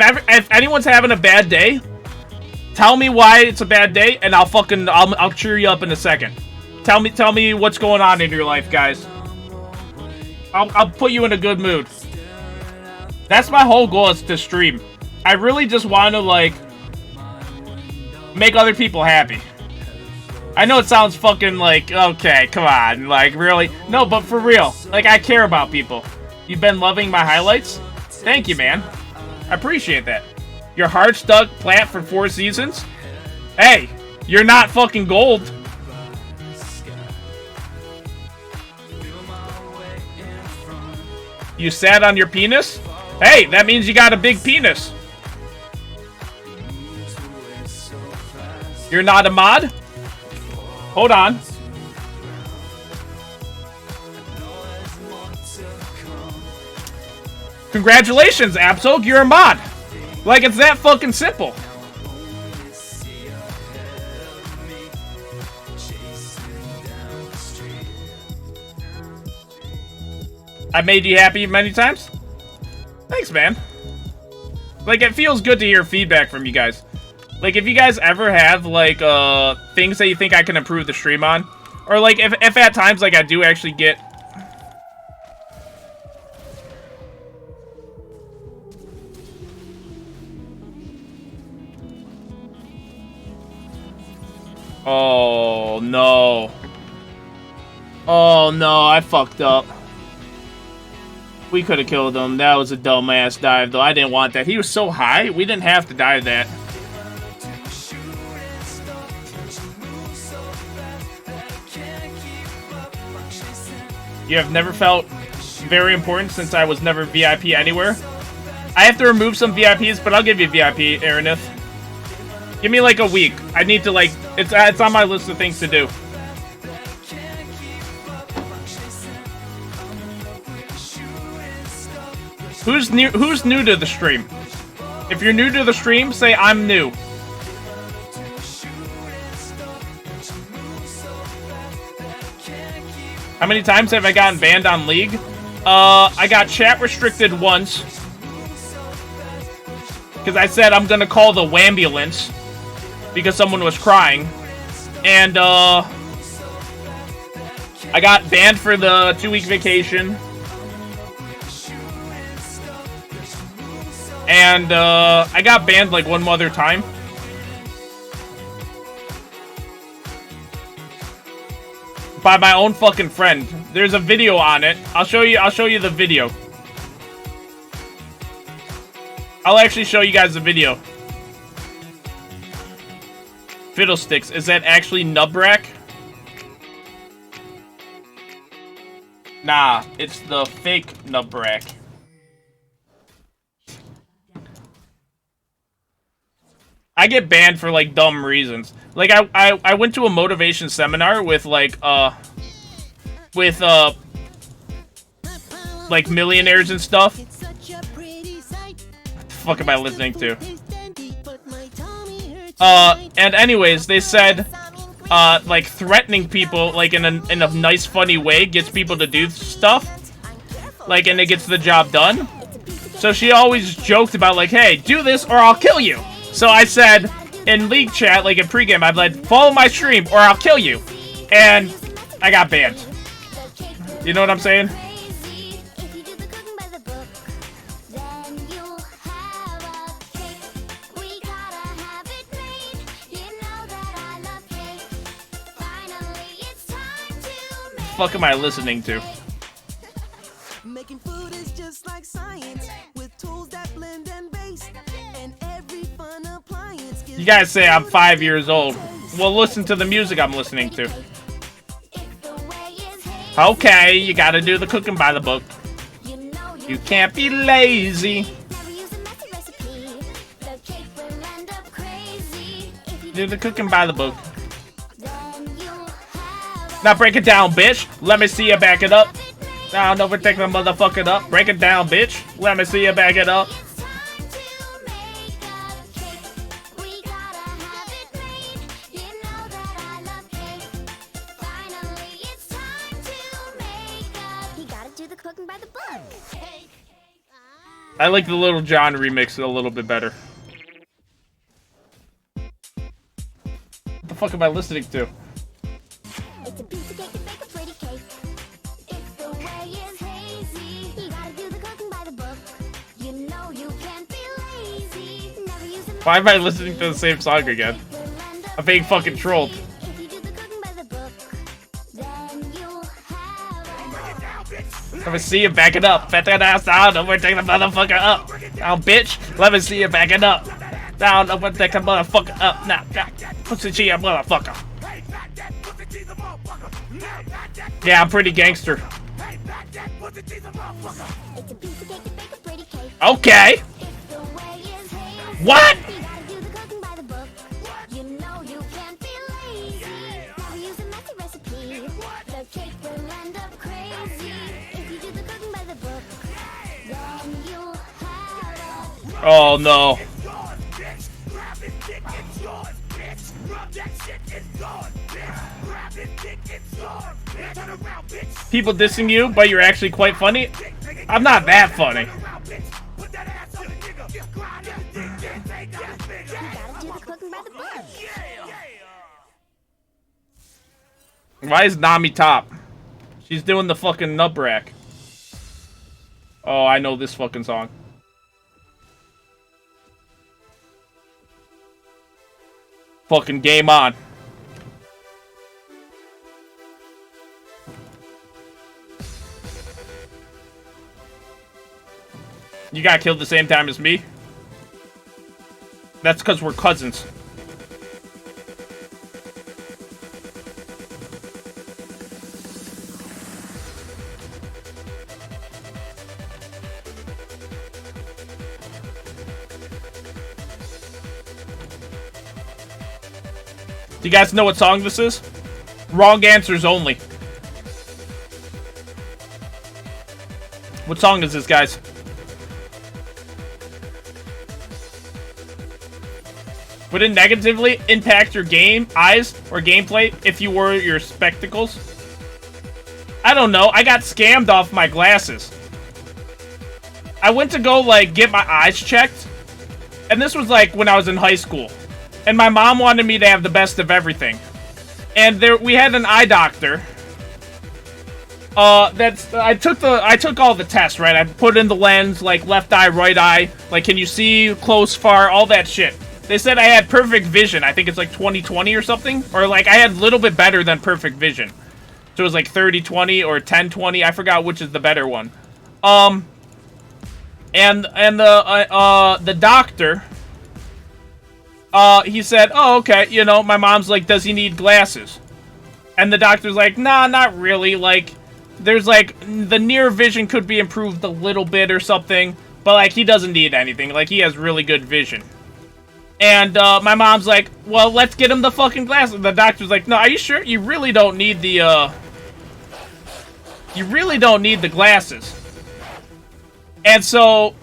If anyone's having a bad day, tell me why it's a bad day, and I'll cheer you up in a second. Tell me what's going on in your life, guys. I'll put you in a good mood. That's my whole goal, is to stream. I really just want to, like, make other people happy. I know it sounds fucking like, okay, come on, like, really? No, but for real, like, I care about people. You've been loving my highlights? Thank you, man. I appreciate that. Your heart stuck plant for 4 seasons? Hey, you're not fucking gold. You sat on your penis? Hey, that means you got a big penis. You're not a mod? Hold on. Congratulations, Absol, you're a mod. Like, it's that fucking simple. I made you happy many times? Thanks, man. Like, it feels good to hear feedback from you guys. Like, if you guys ever have, like, things that you think I can improve the stream on, or, like, if at times, like, I do actually get... Oh, no. Oh, no, I fucked up. We could have killed him. That was a dumbass dive, though. I didn't want that. He was so high, we didn't have to dive that. You have never felt very important since I was never VIP anywhere. I have to remove some VIPs, but I'll give you VIP, Aranith. Give me like a week. I need to, like, it's on my list of things to do. Who's new to the stream? If you're new to the stream, say I'm new. How many times have I gotten banned on League? I got chat restricted once. Because I said I'm gonna call the wambulance. Because someone was crying. And, I got banned for the 2-week vacation. And, I got banned like one other time. By my own fucking friend. There's a video on it. I'll show you the video. I'll actually show you guys the video. Fiddlesticks, is that actually Nubrac? Nah, it's the fake Nubrac. I get banned for, like, dumb reasons. Like, I went to a motivation seminar with, like, like, millionaires and stuff. What the fuck am I listening to? And anyways, they said, like, threatening people, like, in a nice, funny way gets people to do stuff. Like, and it gets the job done. So she always joked about, like, hey, do this or I'll kill you. So I said, in League chat, like in pregame, I'd like, follow my stream or I'll kill you. And I got banned. You know what I'm saying? What the fuck am I listening to? Making food is just like science with tools that blend and base and every fun appliance. You guys say I'm 5 years old. Well, listen to the music I'm listening to. Okay, you gotta do the cooking by the book. You can't be lazy. Do the cooking by the book. Now break it down, bitch. Let me see you back it up. Now don't take the motherfucker up. Break it down, bitch. Let me see you back it up. I like the Little John remix a little bit better. What the fuck am I listening to? It's a piece of cake to bake a pretty cake. If the way is hazy, you gotta do the cooking by the book. You know you can't be lazy. Never use a Why am I listening to the same song again? I'm being fucking trolled. If you do the cooking by the book, then you'll have Let me see you back it up. Bet that ass down. I'm gonna take the motherfucker up. Now, bitch. Let me see you back it up. Down. I'm gonna take the motherfucker up. Now, pussy cheer, motherfucker. Yeah, I'm pretty gangster. it's a piece of cake to bake a pretty cake. Okay. If the way is hazy, What? you gotta do the cooking by the book. You know you can't be lazy. Never use a messy recipe. The cake will end up crazy. If you do the cooking by the book, then you'll have Oh no. People dissing you, but you're actually quite funny? I'm not that funny. You gotta do the cooking by the book. Why is Nami top? She's doing the fucking Nubrac. Oh, I know this fucking song. Fucking game on. You got killed the same time as me? That's because we're cousins. Do you guys know what song this is? Wrong answers only. What song is this, guys? Would it negatively impact your eyes or gameplay if you wore your spectacles? I don't know. I got scammed off my glasses. I went to go, like, get my eyes checked. And this was, like, when I was in high school. And my mom wanted me to have the best of everything. And we had an eye doctor. I took all the tests, right? I put in the lens, like, left eye, right eye. Like, can you see close, far, all that shit. They said I had perfect vision. I think it's like 20/20 or something. Or like I had a little bit better than perfect vision. So it was like 30/20 or 10/20. I forgot which is the better one. And the doctor, he said, oh, okay, you know, my mom's like, does he need glasses? And the doctor's like, nah, not really. Like, there's like, the near vision could be improved a little bit or something. But like, he doesn't need anything. Like, he has really good vision. And, my mom's like, well, let's get him the fucking glasses. The doctor's like, no, are you sure? You really don't need the, you really don't need the glasses. And so,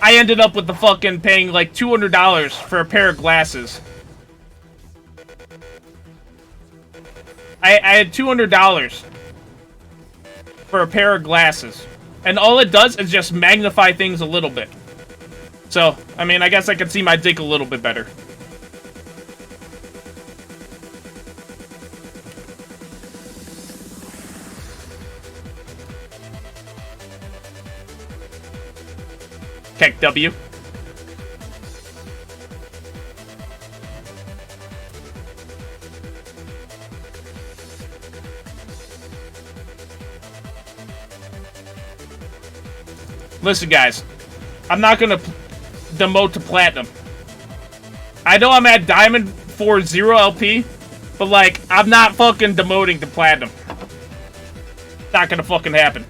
I ended up with the fucking paying, like, $200 for a pair of glasses. I had $200 for a pair of glasses. And all it does is just magnify things a little bit. So, I mean, I guess I can see my dick a little bit better. Keck W. Listen, guys. I'm not gonna demote to platinum. I know I'm at diamond for 0 LP, but like, I'm not fucking demoting to platinum. Not gonna fucking happen.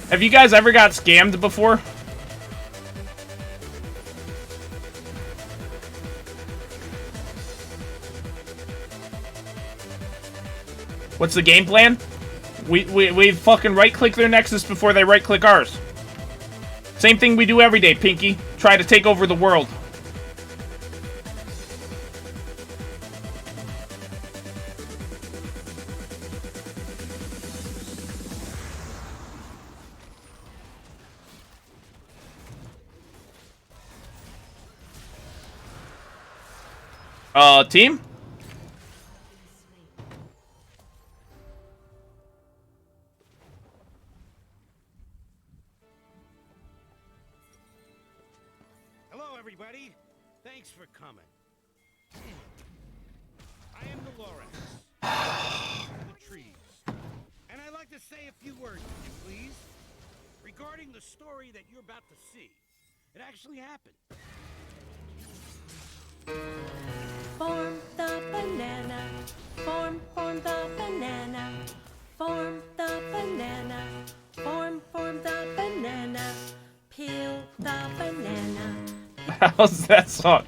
Have you guys ever got scammed before? What's the game plan? We fucking right-click their Nexus before they right-click ours. Same thing we do every day, Pinky. Try to take over the world. Team? Hello, everybody. Thanks for coming. I am the Lorax, the trees, and I'd like to say a few words, if you please, regarding the story that you're about to see. It actually happened. Form the banana, form the banana, form the banana, form the banana, peel the banana. How's that song?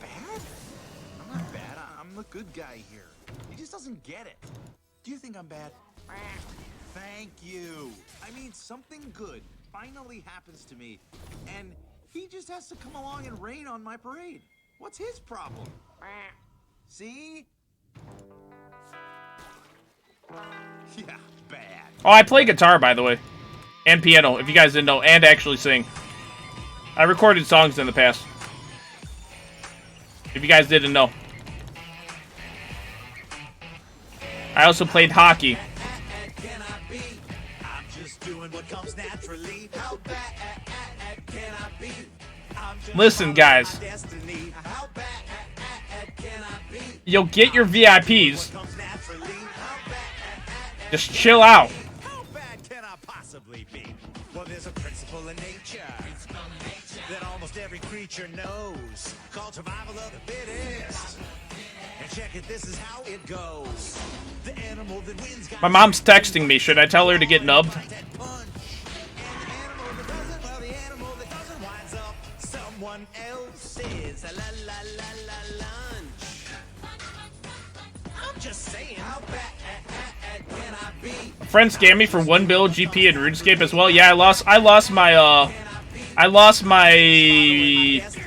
Bad? I'm not bad. I'm the good guy here. He just doesn't get it. Do you think I'm bad? Thank you. I mean, something good finally happens to me, and he just has to come along and rain on my parade. What's his problem? See? Yeah, bad. Oh, I play guitar, by the way. And piano, if you guys didn't know, and actually sing. I recorded songs in the past. If you guys didn't know. I also played hockey. I'm just doing what comes naturally. How bad can I be? I'm just Listen, guys. destiny. How bad can I be? You'll get your VIPs. Comes naturally. How bad Just chill out. How bad can I possibly be? Well, there's a principle in nature that almost every creature knows, called survival of the fittest. And check it, this is how it goes. The animal that wins got My mom's texting me. Should I tell her to get nubbed? that punch. And the animal that doesn't, well, the animal that doesn't winds up someone else's la la la la lunch. I'm just saying, how bad can I be? A friend scammed me for 1 bill GP and RuneScape as well. Yeah,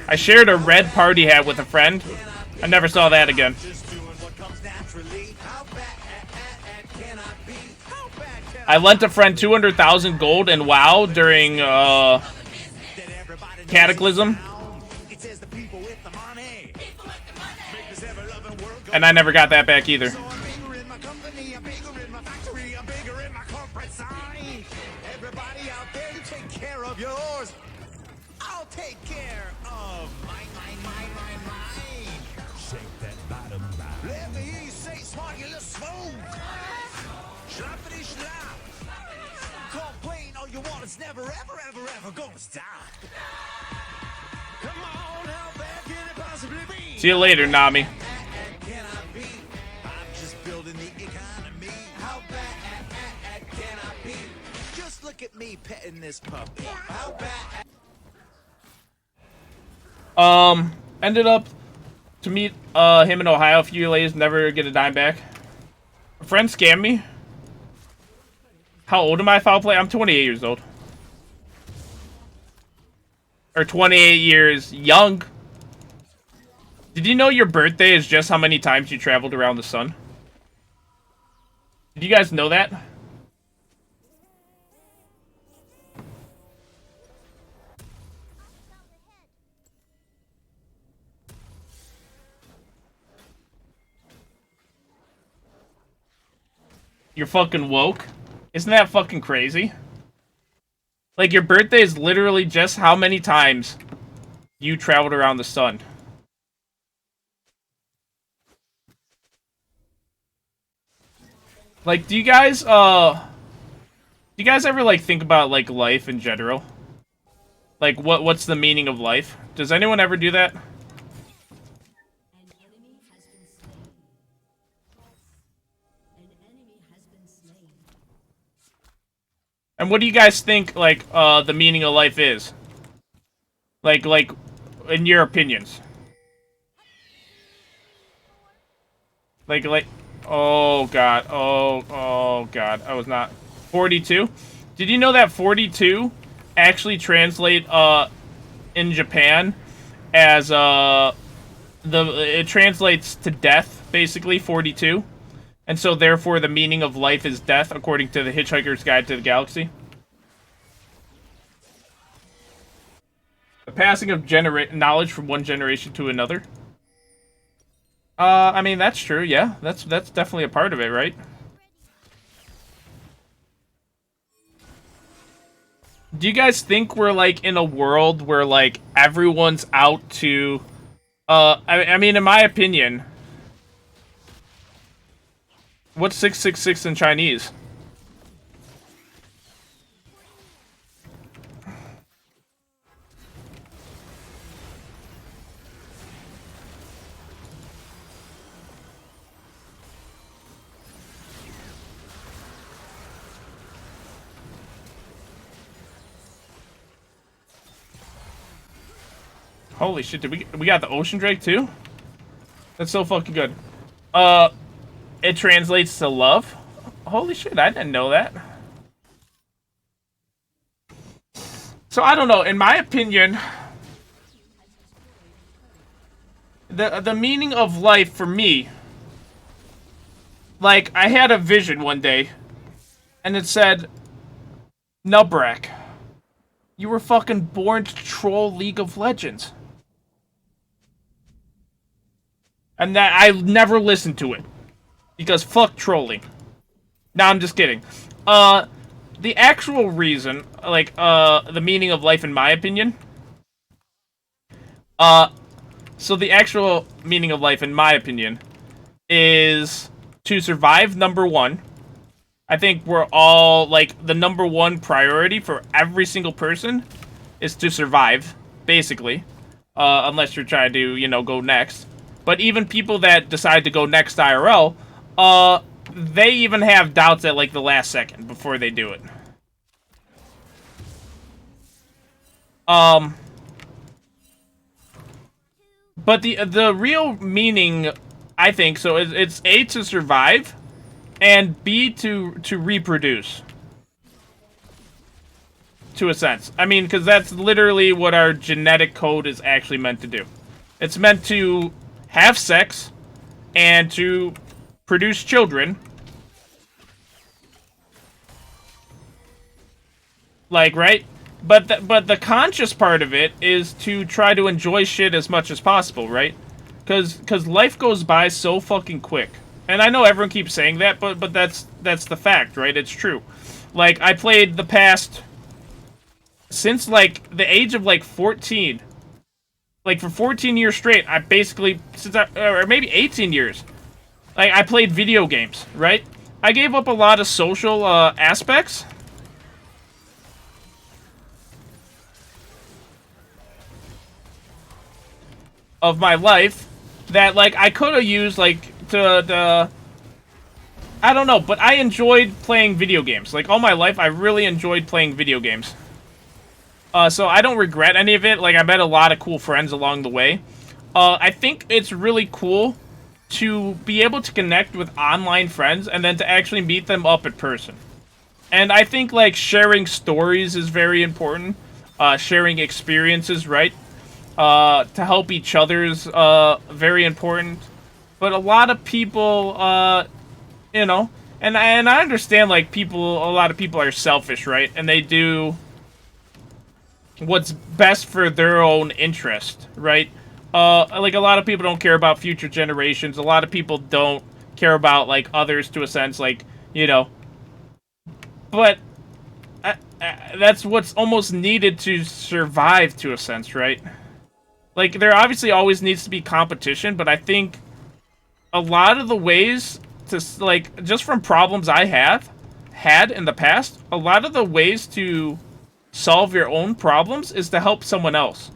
I shared a red party hat with a friend. I never saw that again. Just doing what comes naturally. How bad can I be? How bad can I lent a friend 200,000 gold and WoW during that everybody knows Cataclysm, it says the people with the money. Make this ever-loving world go. and I never got that back either. So I'm bigger in my company, I'm bigger in my factory, I'm bigger in my corporate sign. Everybody out there, you take care of yours. I'll take care of mine. Shake that bottom line. Let me hear you say smart, you little smooth. Schlappity schlap. Complain all you want, it's never, ever, ever, ever gonna stop. Come on, how bad can it possibly be? See you later, Nami. Can I be? I'm just building the economy. How bad can I be? Just look at me petting this puppy. How bad? Ended up to meet him in Ohio a few days, never get a dime back. A friend scammed me. How old am I, foul play? I'm 28 years old. Or 28 years young. Did you know your birthday is just how many times you traveled around the sun? Did you guys know that? You're fucking woke? Isn't that fucking crazy? Like, your birthday is literally just how many times you traveled around the sun. Like, do you guys ever, like, think about, like, life in general? Like, what's the meaning of life? Does anyone ever do that? And what do you guys think, like, the meaning of life is? Like, in your opinions. Like, oh god, oh god, I was not. 42? Did you know that 42 actually translate, in Japan as, it translates to death, basically, 42? And so, therefore, the meaning of life is death, according to the Hitchhiker's Guide to the Galaxy. The passing of knowledge from one generation to another. I mean, that's true, yeah. That's definitely a part of it, right? Do you guys think we're, like, in a world where, like, everyone's out to... I mean, in my opinion... What's 666 in Chinese? Holy shit, did we got the Ocean Drake too? That's so fucking good. It translates to love? Holy shit, I didn't know that. So I don't know, in my opinion, the meaning of life for me, like, I had a vision one day, and it said, Nubrac, you were fucking born to troll League of Legends. And that I never listened to it. Because fuck trolling. Nah, I'm just kidding. The actual reason, like, the meaning of life in my opinion. So the actual meaning of life in my opinion is to survive, number one. I think we're all, like, the number one priority for every single person is to survive, basically. Unless you're trying to, you know, go next. But even people that decide to go next IRL, they even have doubts at, like, the last second before they do it. But the real meaning, I think, so it's A, to survive, and B, to reproduce. To a sense. I mean, because that's literally what our genetic code is actually meant to do. It's meant to have sex and to produce children. Like, right? But the conscious part of it is to try to enjoy shit as much as possible, right? Because life goes by so fucking quick. And I know everyone keeps saying that, but that's the fact, right? It's true. Like, I played the past... Since, like, the age of, like, 14... Like, for 14 years straight, I basically, or maybe 18 years, like, I played video games, right? I gave up a lot of social, aspects. Of my life that, like, I could have used, like, I don't know, but I enjoyed playing video games. Like, all my life, I really enjoyed playing video games. So I don't regret any of it. Like, I met a lot of cool friends along the way. I think it's really cool to be able to connect with online friends and then to actually meet them up in person. And I think, like, sharing stories is very important. Sharing experiences, right? To help each other's, very important. But a lot of people, you know, and I understand, like, a lot of people are selfish, right? And they do what's best for their own interest, right? Like, a lot of people don't care about future generations. A lot of people don't care about, like, others to a sense, like, you know. But that's what's almost needed to survive to a sense, right? Like, there obviously always needs to be competition, but I think a lot of the ways to, like, just from problems I have had in the past, a lot of the ways to solve your own problems is to help someone else.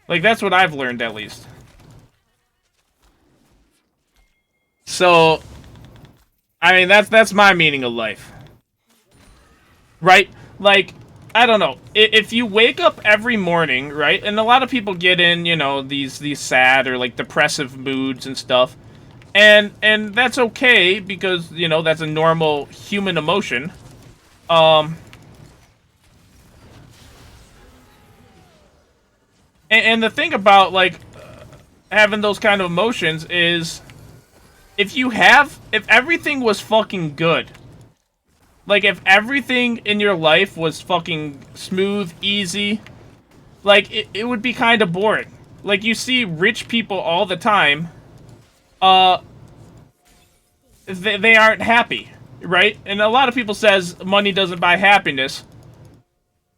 Like, that's what I've learned, at least. So, I mean, that's my meaning of life. Right? Like, I don't know. If you wake up every morning, right? And a lot of people get in, you know, these sad or, like, depressive moods and stuff. And that's okay because, you know, that's a normal human emotion. And the thing about, like, having those kind of emotions is, if everything was fucking good, like, if everything in your life was fucking smooth, easy, like, it would be kind of boring. like you see rich people all the time, they aren't happy, right? And a lot of people says money doesn't buy happiness,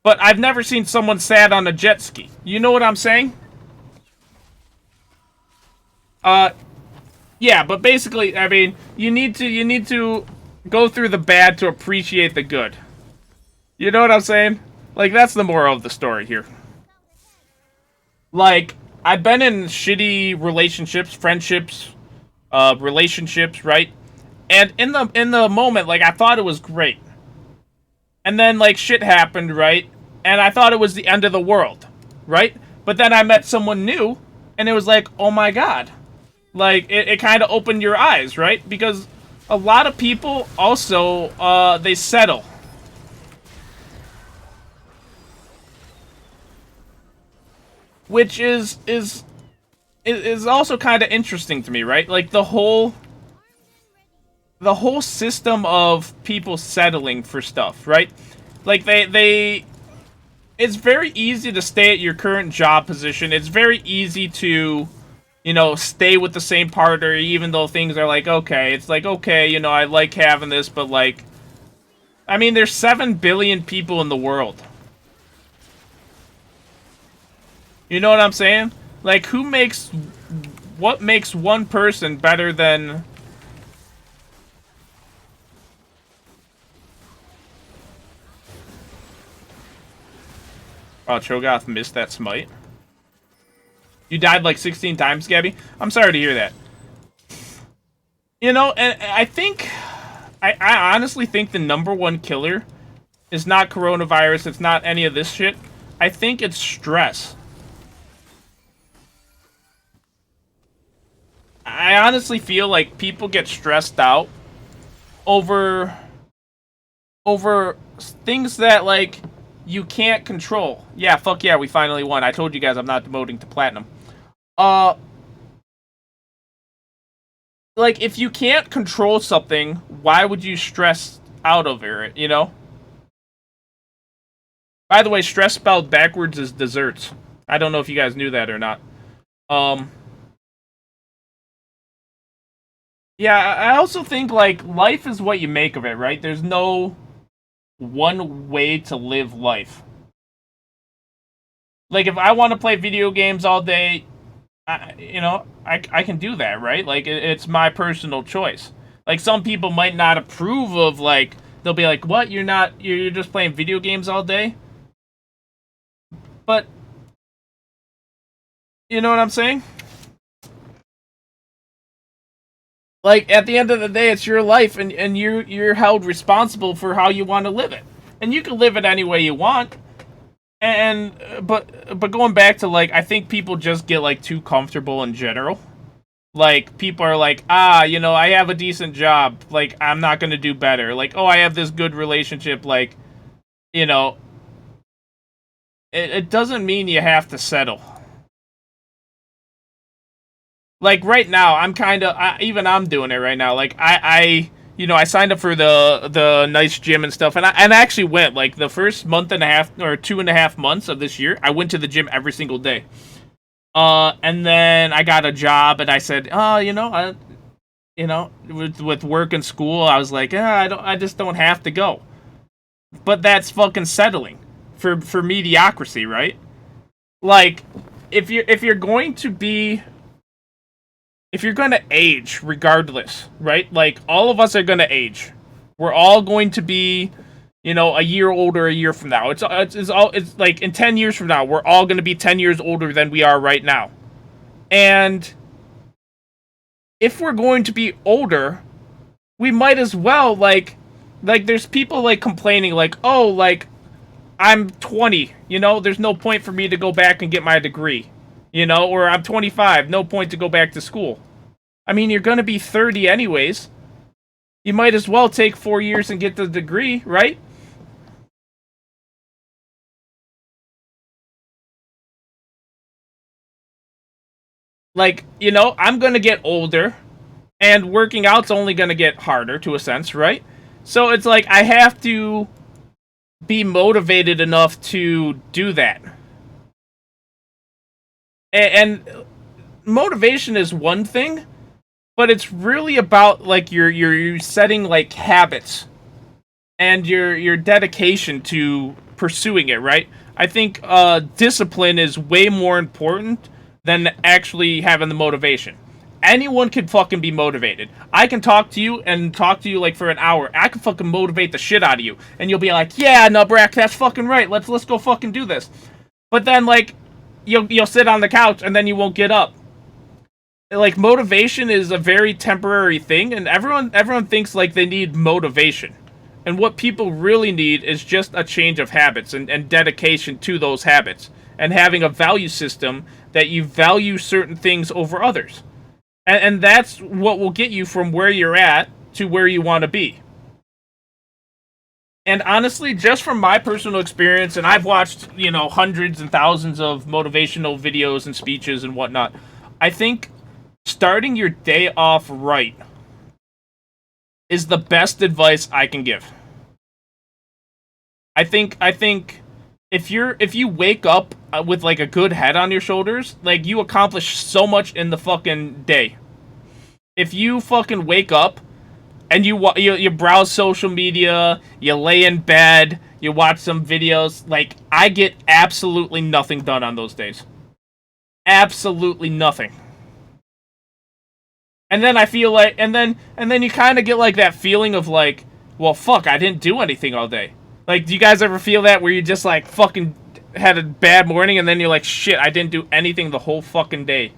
but I've never seen someone sad on a jet ski. You know what I'm saying? Yeah, but basically, I mean, you need to go through the bad to appreciate the good. You know what I'm saying? Like, that's the moral of the story here. Like, I've been in shitty relationships, friendships, relationships, right? And in the moment, like, I thought it was great. And then, like, shit happened, right? And I thought it was the end of the world, right? But then I met someone new, and it was like, oh my god. Like, it kind of opened your eyes, right? Because a lot of people also, they settle. Which is also kind of interesting to me, right? Like, the whole system of people settling for stuff, right? Like, it's very easy to stay at your current job position. It's very easy to, you know, stay with the same partner, even though things are like, okay, it's like, okay, you know, I like having this, but like, I mean, there's 7 billion people in the world. You know what I'm saying? Like, what makes one person better than... Oh, Cho'Gath missed that smite. You died like 16 times, Gabby? I'm sorry to hear that. You know, and I think... I honestly think the #1 killer is not coronavirus, it's not any of this shit. I think it's stress. I honestly feel like people get stressed out over things that, like, you can't control. Yeah, fuck yeah, we finally won. I told you guys I'm not demoting to platinum. Like, if you can't control something, why would you stress out over it, you know? By the way, stress spelled backwards is desserts. I don't know if you guys knew that or not. Yeah, I also think, like, life is what you make of it, right? There's no one way to live life. Like, if I want to play video games all day, I can do that, right? Like, it's my personal choice. Like, some people might not approve of, like, they'll be like, what, you're just playing video games all day? But, you know what I'm saying? Like, at the end of the day, it's your life, and you're held responsible for how you want to live it. And you can live it any way you want. And, but going back to, like, I think people just get, like, too comfortable in general. Like, people are like, you know, I have a decent job. Like, I'm not gonna do better. Like, oh, I have this good relationship. Like, you know, it doesn't mean you have to settle. Like, right now, I'm kind of, even I'm doing it right now. Like, you know, I signed up for the nice gym and stuff, and I actually went, like, the first month and a half, or 2.5 months of this year, I went to the gym every single day. And then I got a job, and I said, you know, with work and school, I was like, I just don't have to go. But that's fucking settling for mediocrity, right? Like, if you're going to age regardless, right? Like, all of us are going to age. We're all going to be, you know, a year older a year from now. It's like, in 10 years from now, we're all going to be 10 years older than we are right now. And if we're going to be older, we might as well, like there's people, like, complaining, like, oh, like, I'm 20, you know, there's no point for me to go back and get my degree. You know, or I'm 25, no point to go back to school. I mean, you're gonna be 30 anyways. You might as well take 4 years and get the degree, right? Like, you know, I'm gonna get older, and working out's only gonna get harder, to a sense, right? So it's like, I have to be motivated enough to do that. And motivation is one thing, but it's really about like you're setting like habits and your dedication to pursuing it, right? I think discipline is way more important than actually having the motivation. Anyone can fucking be motivated. I can talk to you and talk to you like for an hour. I can fucking motivate the shit out of you, and you'll be like, "Yeah, Nubrac, that's fucking right. Let's go fucking do this." But then like you'll sit on the couch and then you won't get up. Like motivation is a very temporary thing, and everyone thinks like they need motivation. And what people really need is just a change of habits and dedication to those habits, and having a value system that you value certain things over others. And that's what will get you from where you're at to where you want to be. And honestly, just from my personal experience, and I've watched, hundreds and thousands of motivational videos and speeches and whatnot, I think starting your day off right is the best advice I can give. I think if you wake up with like a good head on your shoulders, like you accomplish so much in the fucking day. If you fucking wake up and you browse social media, you lay in bed, you watch some videos, like I get absolutely nothing done on those days. Absolutely nothing. And then I feel like and then you kind of get like that feeling of like, well, fuck, I didn't do anything all day. Like, do you guys ever feel that where you just like fucking had a bad morning and then you're like, shit, I didn't do anything the whole fucking day?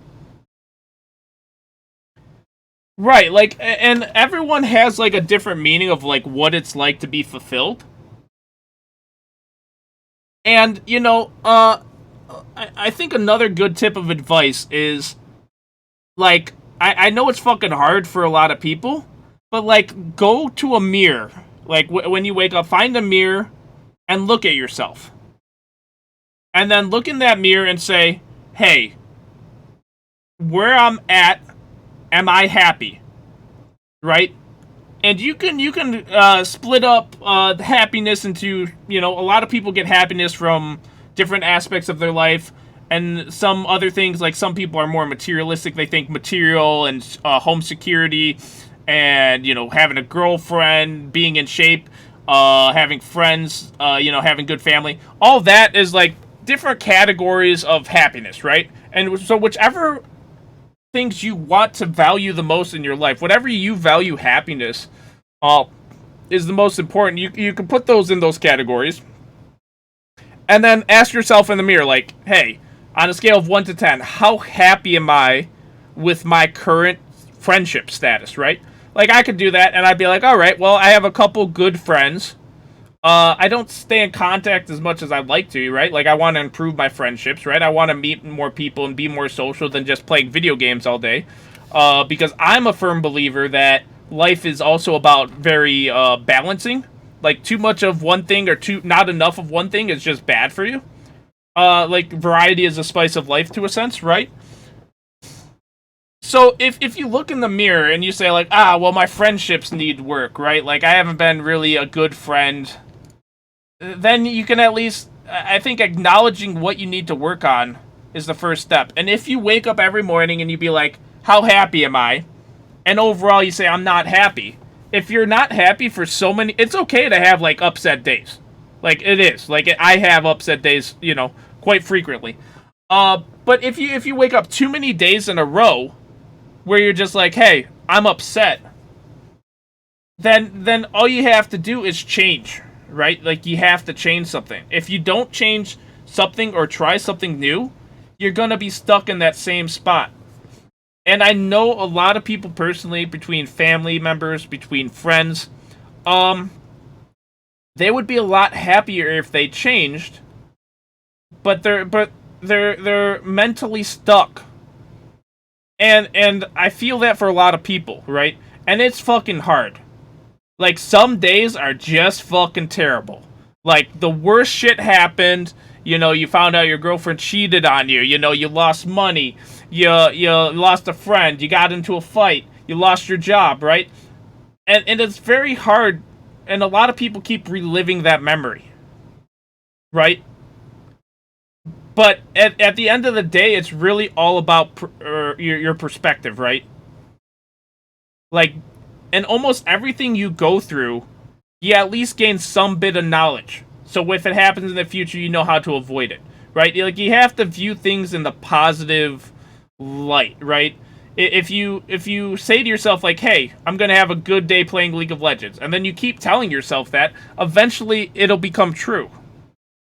Right, like, and everyone has like a different meaning of like what it's like to be fulfilled. And, I think another good tip of advice is like, I know it's fucking hard for a lot of people, but like, go to a mirror. Like, when you wake up, find a mirror and look at yourself. And then look in that mirror and say, hey, where I'm at, am I happy? Right? And you can split up happiness into, a lot of people get happiness from different aspects of their life. And some other things, like some people are more materialistic. They think material and home security and, having a girlfriend, being in shape, having friends, having good family. All that is like different categories of happiness, right? And so whichever things you want to value the most in your life, whatever you value happiness is the most important. You can put those in those categories. And then ask yourself in the mirror, like, hey, on a scale of 1 to 10, how happy am I with my current friendship status, right? Like, I could do that, and I'd be like, all right, well, I have a couple good friends. I don't stay in contact as much as I'd like to, right? Like, I want to improve my friendships, right? I want to meet more people and be more social than just playing video games all day. Because I'm a firm believer that life is also about very balancing. Like, too much of one thing or not enough of one thing is just bad for you. Like, variety is a spice of life to a sense, right? So, if you look in the mirror and you say, like, well, my friendships need work, right? Like, I haven't been really a good friend. Then you can at least, I think, acknowledging what you need to work on is the first step. And if you wake up every morning and you be like, how happy am I? And overall you say, I'm not happy. If you're not happy for so many, it's okay to have, like, upset days. Like, it is. Like, I have upset days, quite frequently. But if you wake up too many days in a row where you're just like, hey, I'm upset, then all you have to do is change, right? Like, you have to change something. If you don't change something or try something new, you're gonna be stuck in that same spot. And I know a lot of people personally, between family members, between friends, they would be a lot happier if they changed, but they're mentally stuck. And I feel that for a lot of people, right? And it's fucking hard. Like, some days are just fucking terrible. Like, the worst shit happened. You found out your girlfriend cheated on you. You lost money. You lost a friend. You got into a fight. You lost your job, right? And it's very hard. And a lot of people keep reliving that memory. Right? But at the end of the day, it's really all about your perspective, right? Like, and almost everything you go through, you at least gain some bit of knowledge. So if it happens in the future, you know how to avoid it, right? Like, you have to view things in the positive light, right? If you say to yourself, like, hey, I'm gonna have a good day playing League of Legends, and then you keep telling yourself that, eventually it'll become true.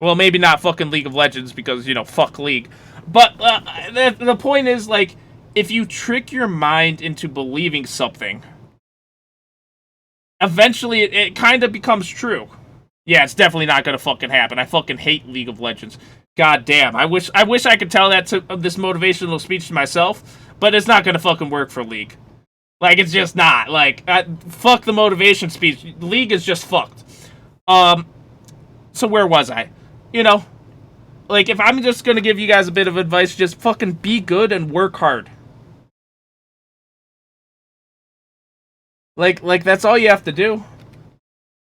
Well, maybe not fucking League of Legends, because, you know, fuck League. But the point is, like, if you trick your mind into believing something, eventually it kind of becomes true. Yeah, it's definitely not gonna fucking happen. I fucking hate League of Legends. God damn. I wish I could tell that to this motivational speech to myself, but it's not gonna fucking work for League. Like, it's just not. Like, fuck the motivation speech. League is just fucked. So where was I? You know, like, if I'm just gonna give you guys a bit of advice, just fucking be good and work hard. Like that's all you have to do.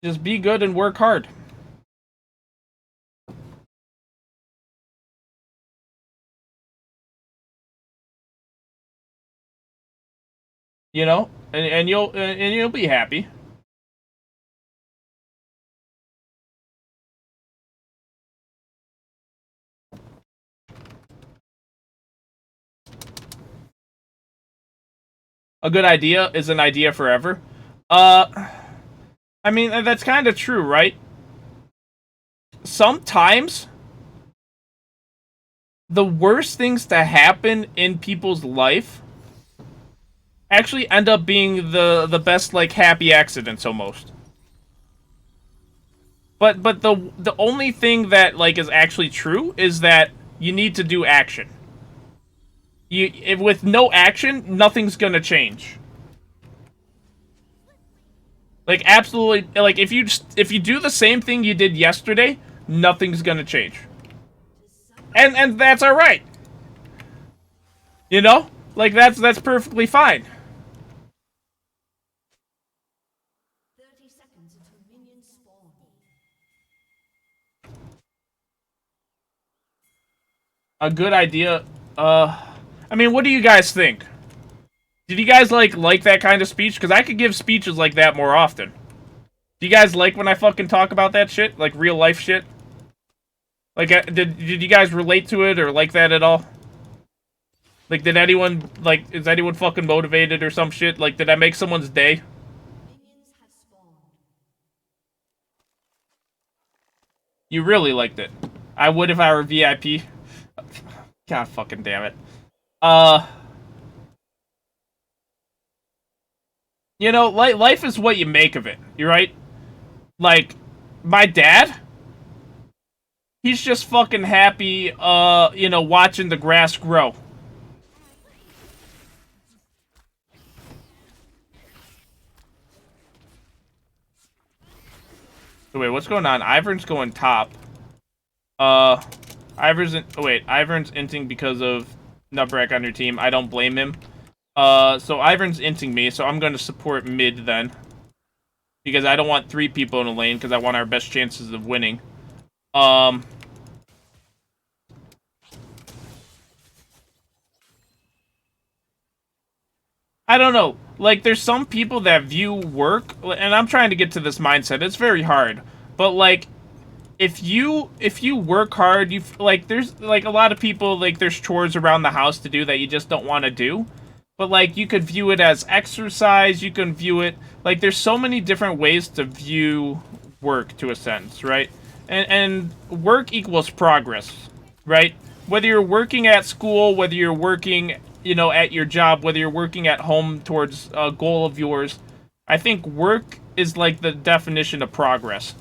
Just be good and work hard. You know, and you'll be happy. A good idea is an idea forever. I mean, that's kind of true, right? Sometimes the worst things to happen in people's life actually end up being the best, like, happy accidents almost. But the only thing that, like, is actually true is that you need to do action. With no action, nothing's gonna change. Like, absolutely, like, if you do the same thing you did yesterday, nothing's gonna change. And that's alright. You know? Like, that's perfectly fine. 30 seconds until minions spawn. A good idea. I mean, what do you guys think? Did you guys like that kind of speech? Because I could give speeches like that more often. Do you guys like when I fucking talk about that shit? Like, real life shit? Like, did you guys relate to it or like that at all? Like, did anyone, like, is anyone fucking motivated or some shit? Like, did I make someone's day? Minions have spawned. You really liked it. I would if I were VIP. God fucking damn it. You know, life is what you make of it. You're right? Like, my dad, he's just fucking happy, you know, watching the grass grow. So wait, what's going on? Ivern's going top. Ivern's inting because of Nubrac on your team. I don't blame him. So Ivern's inting me, so I'm going to support mid then. Because I don't want 3 people in a lane, because I want our best chances of winning. I don't know. Like, there's some people that view work, and I'm trying to get to this mindset. It's very hard. But, like, if you work hard, like, there's, like, a lot of people, like, there's chores around the house to do that you just don't want to do. But, like, you could view it as exercise, you can view it, like, there's so many different ways to view work, to a sense, right? And work equals progress, right? Whether you're working at school, whether you're working, you know, at your job, whether you're working at home towards a goal of yours, I think work is, like, the definition of progress.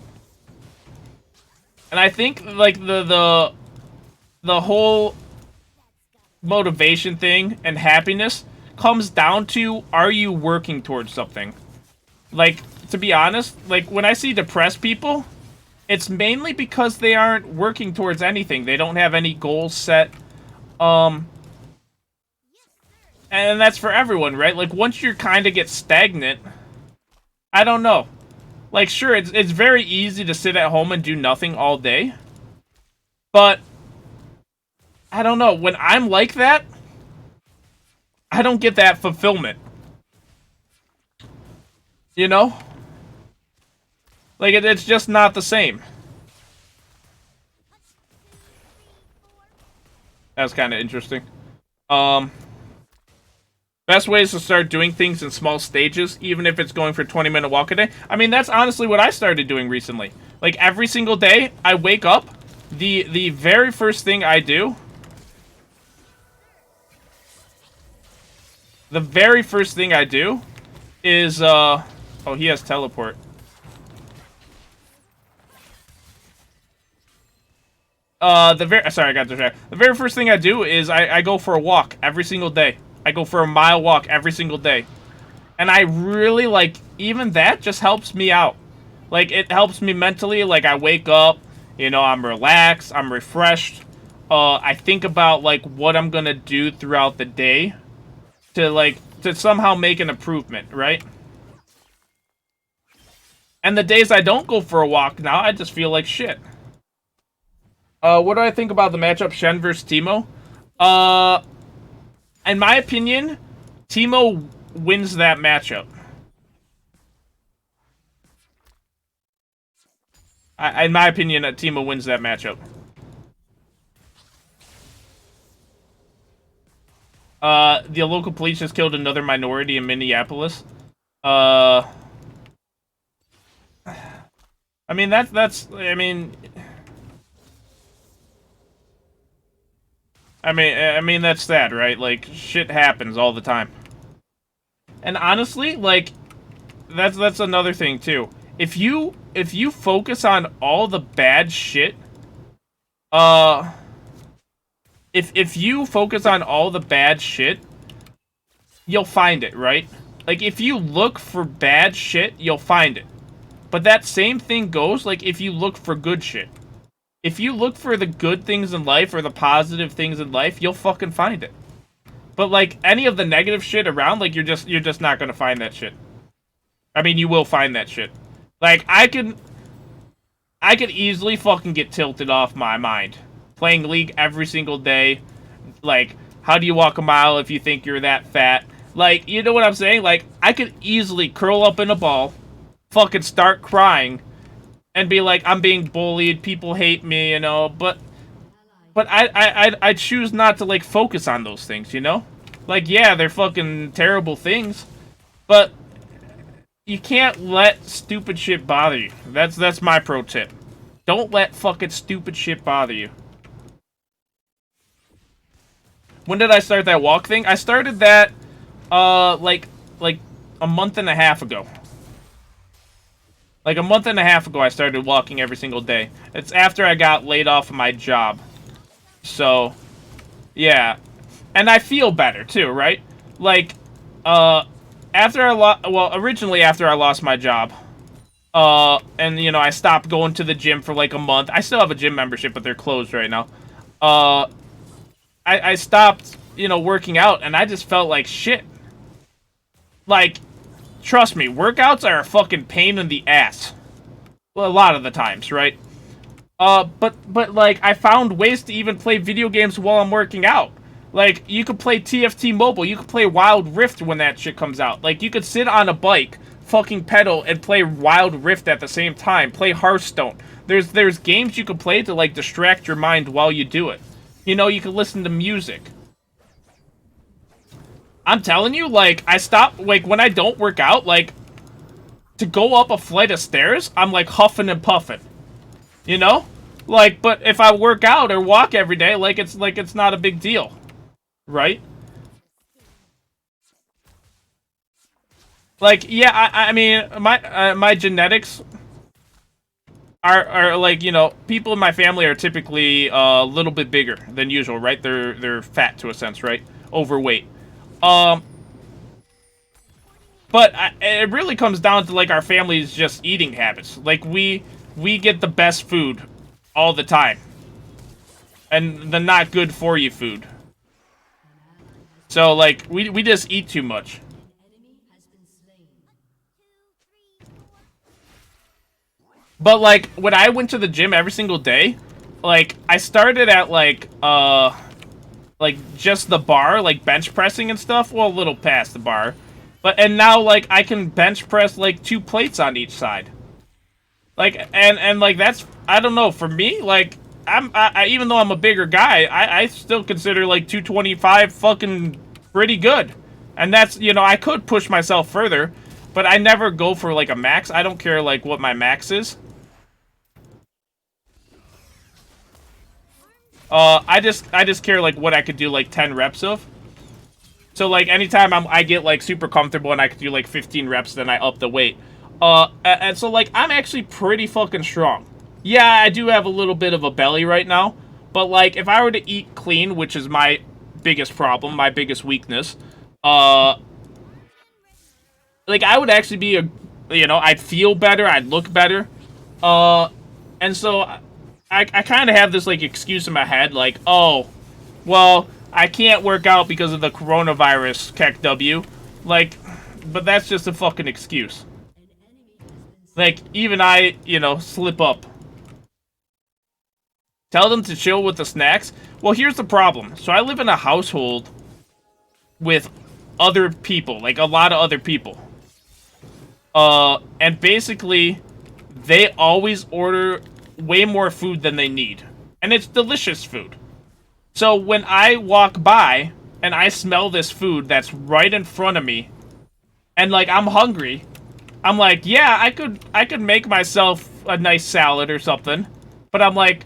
And I think, like, the whole motivation thing and happiness comes down to, are you working towards something? Like, to be honest, like, when I see depressed people, it's mainly because they aren't working towards anything. They don't have any goals set. And that's for everyone, right? Like, once you kind of get stagnant, I don't know. Like, sure, it's very easy to sit at home and do nothing all day. But I don't know. When I'm like that, I don't get that fulfillment. You know? Like, it's just not the same. That's kind of interesting. Best way is to start doing things in small stages, even if it's going for a 20-minute walk a day. I mean, that's honestly what I started doing recently. Like, every single day, I wake up, the very first thing I do... The very first thing I do is, oh, he has teleport. Sorry, I got distracted. The very first thing I do is I go for a walk every single day. I go for a mile walk every single day. And I really, like, even that just helps me out. Like, it helps me mentally. Like, I wake up, you know, I'm relaxed, I'm refreshed. I think about, like, what I'm gonna do throughout the day to somehow make an improvement, right? And the days I don't go for a walk now, I just feel like shit. What do I think about the matchup Shen versus Teemo? In my opinion, Teemo wins that matchup. In my opinion, Teemo wins that matchup. The local police just killed another minority in Minneapolis. I mean, I mean, that's sad, right? Like, shit happens all the time. And honestly, like, that's another thing, too. If you focus on all the bad shit, if you focus on all the bad shit, you'll find it, right? Like, if you look for bad shit, you'll find it. But that same thing goes, like, if you look for good shit. If you look for the good things in life or the positive things in life, you'll fucking find it. But, like, any of the negative shit around, like, you're just not gonna find that shit. I mean, you will find that shit. Like, I could easily fucking get tilted off my mind. Playing League every single day. Like, how do you walk a mile if you think you're that fat? Like, you know what I'm saying? Like, I could easily curl up in a ball, fucking start crying, and be like, I'm being bullied, people hate me, you know, but I choose not to, like, focus on those things, you know? Like, yeah, they're fucking terrible things, but you can't let stupid shit bother you. That's my pro tip. Don't let fucking stupid shit bother you. When did I start that walk thing? I started that, like a month and a half ago. Like, a month and a half ago, I started walking every single day. It's after I got laid off of my job. So, yeah. And I feel better, too, right? Like, originally after I lost my job, and, you know, I stopped going to the gym for, like, a month. I still have a gym membership, but they're closed right now. I stopped, you know, working out, and I just felt like shit. Like, trust me, workouts are a fucking pain in the ass. Well, a lot of the times, right? But, like, I found ways to even play video games while I'm working out. Like, you could play TFT Mobile, you could play Wild Rift when that shit comes out. Like, you could sit on a bike, fucking pedal, and play Wild Rift at the same time. Play Hearthstone. There's games you could play to, like, distract your mind while you do it. You know, you could listen to music. I'm telling you, like, I stop, like, when I don't work out, like, to go up a flight of stairs, I'm, like, huffing and puffing. You know? Like, but if I work out or walk every day, like, it's not a big deal. Right? Like, yeah, I mean, my genetics are, like, you know, people in my family are typically a little bit bigger than usual, right? They're fat, to a sense, right? Overweight. But it really comes down to, like, our family's just eating habits. Like, we get the best food all the time. And the not good for you food. So, like, we just eat too much. But, like, when I went to the gym every single day, like, I started at, like, like just the bar, like bench pressing and stuff. Well, a little past the bar, and now like I can bench press like 2 plates on each side. Like and like that's, I don't know, for me, like I even though I'm a bigger guy, I still consider like 225 fucking pretty good. And that's, you know, I could push myself further, but I never go for like a max. I don't care like what my max is. I just care like what I could do like 10 reps of. So like anytime I get like super comfortable and I could do like 15 reps, then I up the weight. And so like I'm actually pretty fucking strong. Yeah, I do have a little bit of a belly right now, but like if I were to eat clean, which is my biggest problem, my biggest weakness, like I would actually be you know, I'd feel better, I'd look better. And so I kind of have this, like, excuse in my head, like, oh, well, I can't work out because of the coronavirus, KEKW. Like, but that's just a fucking excuse. Like, even I, you know, slip up. Tell them to chill with the snacks? Well, here's the problem. So I live in a household with other people, like, a lot of other people. And basically, they always order way more food than they need. And it's delicious food. So when I walk by and I smell this food that's right in front of me, and like I'm hungry, I'm like, yeah, I could make myself a nice salad or something. But I'm like,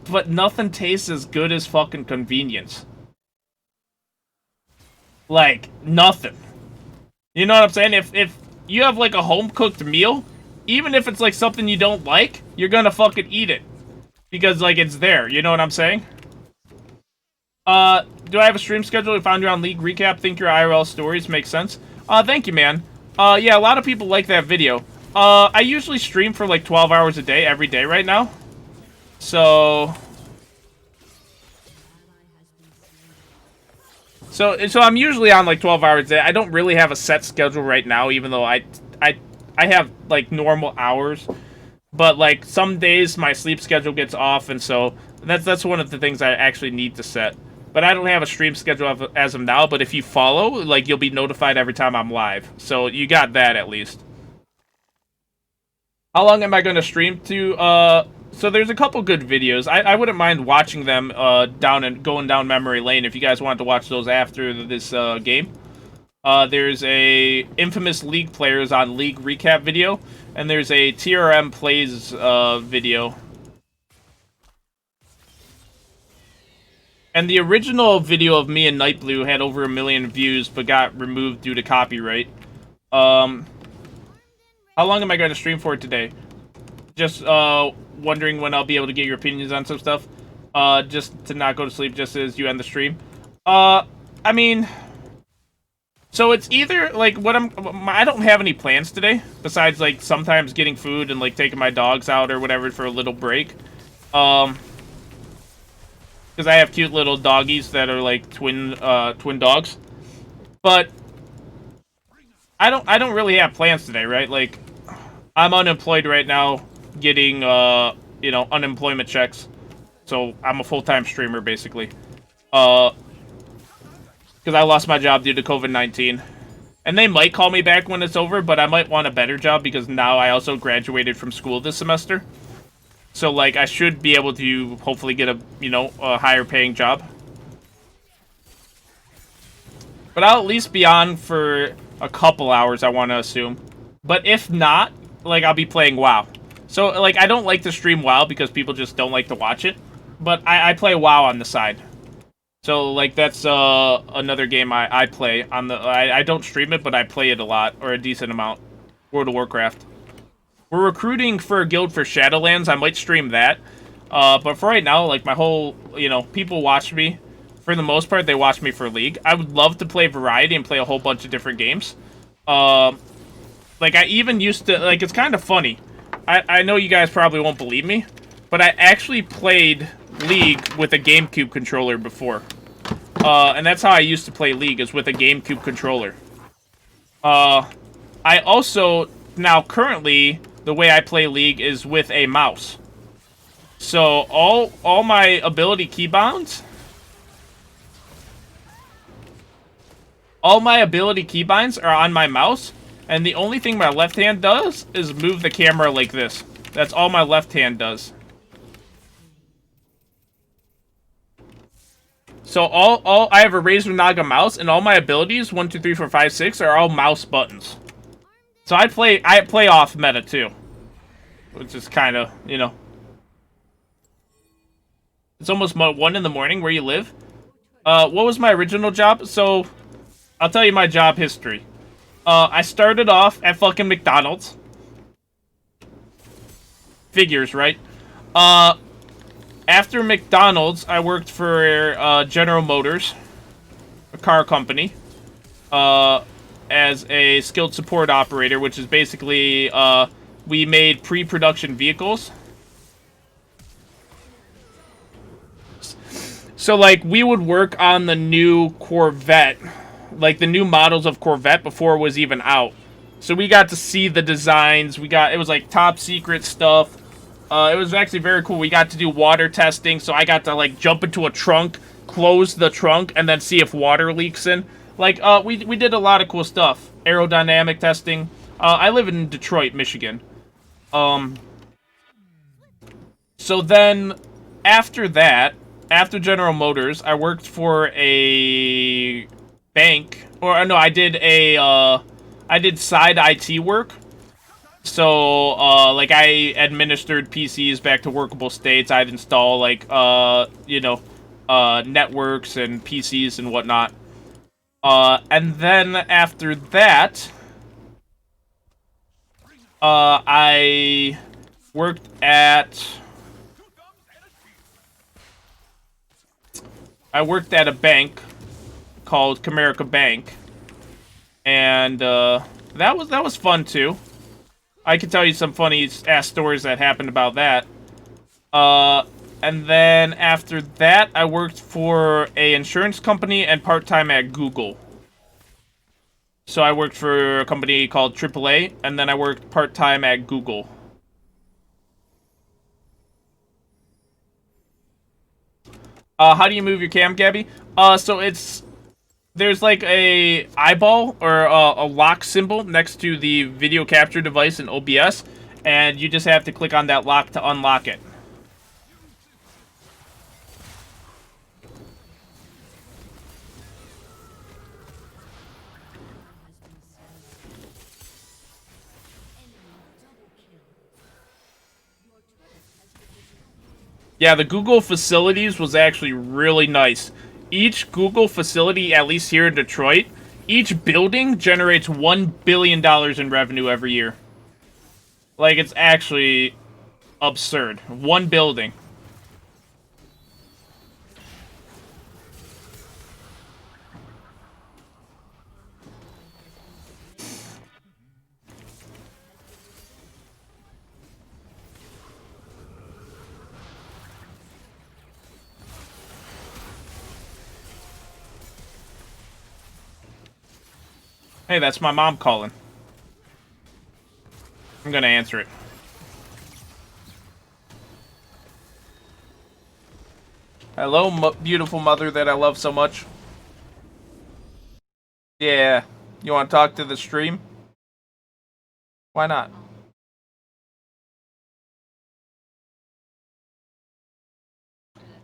but nothing tastes as good as fucking convenience. Like, nothing. You know what I'm saying? If you have like a home-cooked meal, even if it's like something you don't like, you're gonna fucking eat it. Because like it's there, you know what I'm saying? Do I have a stream schedule? I found you on League Recap. Think your IRL stories make sense. Thank you, man. Yeah, a lot of people like that video. I usually stream for like 12 hours a day, every day right now. So I'm usually on like 12 hours a day. I don't really have a set schedule right now, even though I have like normal hours. But like some days my sleep schedule gets off, and so that's one of the things I actually need to set. But I don't have a stream schedule as of now, but if you follow, like, you'll be notified every time I'm live. So you got that at least. How long am I going to stream to? So there's a couple good videos. I wouldn't mind watching them going down memory lane if you guys want to watch those after this game. There's a infamous League players on League recap video, and there's a TRM plays video. And the original video of me and Nightblue had over 1 million views, but got removed due to copyright. How long am I going to stream for today? Just wondering when I'll be able to get your opinions on some stuff. Just to not go to sleep just as you end the stream. I mean, so it's either like I don't have any plans today besides like sometimes getting food and like taking my dogs out or whatever for a little break. Because I have cute little doggies that are like twin dogs. But I don't really have plans today, right? Like, I'm unemployed right now, getting you know, unemployment checks. So I'm a full-time streamer basically. Because I lost my job due to COVID-19. And they might call me back when it's over, but I might want a better job because now I also graduated from school this semester. So, like, I should be able to hopefully get a, you know, a higher paying job. But I'll at least be on for a couple hours, I want to assume. But if not, like, I'll be playing WoW. So, like, I don't like to stream WoW because people just don't like to watch it. But I play WoW on the side. So, like, that's another game I play on the... I don't stream it, but I play it a lot, or a decent amount. World of Warcraft. We're recruiting for a guild for Shadowlands. I might stream that. But for right now, like, my whole, you know, people watch me. For the most part, they watch me for League. I would love to play variety and play a whole bunch of different games. Like, I even used to, like, it's kind of funny. I know you guys probably won't believe me, but I actually played League with a GameCube controller before. And that's how I used to play League, is with a GameCube controller. I also, now currently... the way I play League is with a mouse. So all my ability keybounds All my ability keybinds are on my mouse, and the only thing my left hand does is move the camera like this. That's all my left hand does. So all I have a Razer Naga mouse, and all my abilities 1, 2, 3, 4, 5, 6 are all mouse buttons. So I play off meta too, which is kind of, you know. It's almost 1 in the morning where you live. What was my original job? So I'll tell you my job history. I started off at fucking McDonald's. Figures, right? After McDonald's, I worked for General Motors, a car company, as a skilled support operator, which is basically, we made pre-production vehicles. So, like, we would work on the new Corvette, like the new models of Corvette before it was even out. So we got to see the designs. It was like top secret stuff. It was actually very cool. We got to do water testing, so I got to, like, jump into a trunk, close the trunk, and then see if water leaks in. Like, we did a lot of cool stuff. Aerodynamic testing. I live in Detroit, Michigan. So then, after that, after General Motors, I worked for a bank. Or, no, I did side IT work. So, like, I administered PCs back to workable states. I'd install, like, you know, networks and PCs and whatnot. And then after that, I worked at a bank called Comerica Bank. And, that was fun, too. I could tell you some funny-ass stories that happened about that. And then after that, I worked for a insurance company and part-time at Google. So I worked for a company called AAA, and then I worked part-time at Google. How do you move your cam, Gabby? So there's like a eyeball or a lock symbol next to the video capture device in OBS, and you just have to click on that lock to unlock it. Yeah, the Google facilities was actually really nice. Each Google facility, at least here in Detroit, each building generates $1 billion in revenue every year. Like, it's actually absurd. One building. Hey, that's my mom calling. I'm gonna answer it. Hello, beautiful mother that I love so much. Yeah. You want to talk to the stream? Why not?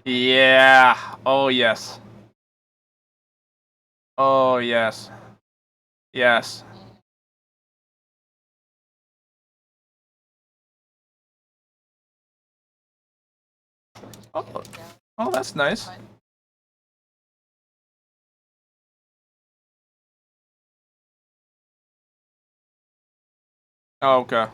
Yeah. Oh, yes. Oh, yes. Yes. Oh, oh, that's nice. Oh, okay.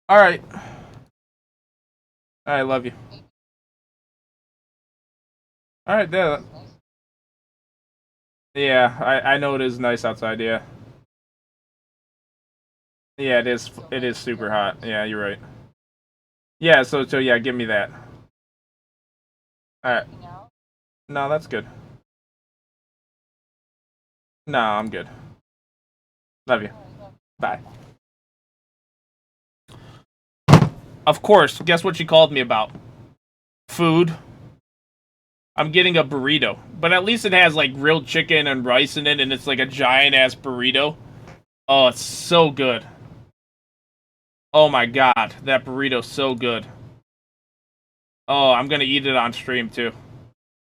All right. I love you. All right, there. Yeah, I know it is nice outside. Yeah. Yeah, it is. It is super hot. Yeah, you're right. Yeah, so yeah, give me that. All right. No, that's good. No, I'm good. Love you. Bye. Of course. Guess what she called me about? food. I'm getting a burrito. But at least it has, like, grilled chicken and rice in it, and it's like a giant-ass burrito. Oh, it's so good. Oh my god, that burrito's so good. Oh, I'm gonna eat it on stream, too.